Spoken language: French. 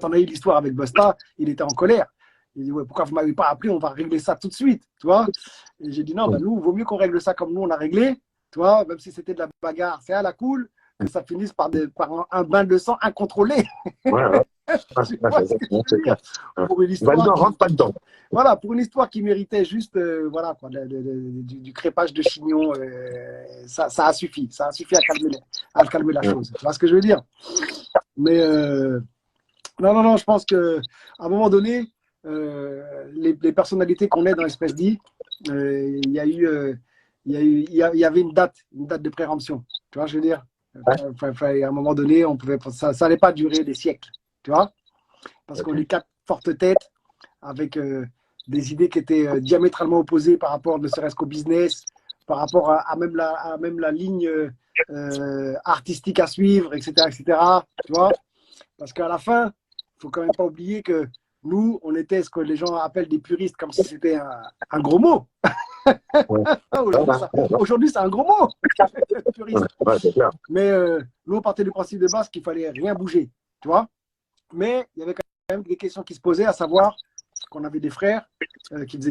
on a eu l'histoire avec Busta, il était en colère. Il dit, ouais, pourquoi vous ne m'avez pas appelé? On va régler ça tout de suite. Tu vois? Et j'ai dit, non, ben, nous, il vaut mieux qu'on règle ça comme nous, on a réglé. Tu vois? Même si c'était de la bagarre, c'est à la cool, que ça finisse par un bain de sang incontrôlé. Ouais, ouais. Tu vois ce que je veux dire? Pour une histoire Validant, rentre pas dedans. voilà, pour une histoire qui méritait juste voilà, quoi, du crépage de chignon, ça a suffi. Ça a suffi à calmer la chose. Tu vois ce que je veux dire? Mais non, non, non, je pense qu'à un moment donné, les personnalités qu'on est dans l'espèce D, il y a eu, il y avait une date de préemption. Tu vois, je veux dire, à un moment donné, on pouvait, ça n'allait pas durer des siècles. Tu vois, parce qu'on est quatre fortes têtes avec des idées qui étaient diamétralement opposées par rapport, ne serait-ce qu'au business, par rapport à même la ligne artistique à suivre, etc., etc. Tu vois, parce qu'à la fin, il faut quand même pas oublier que nous, on était ce que les gens appellent des puristes, comme si c'était un gros mot. Ouais. Aujourd'hui, c'est un gros mot, puriste. Ouais, c'est clair. Mais nous, on partait du principe de base qu'il fallait rien bouger, tu vois. Mais il y avait quand même des questions qui se posaient, à savoir qu'on avait des frères qui faisaient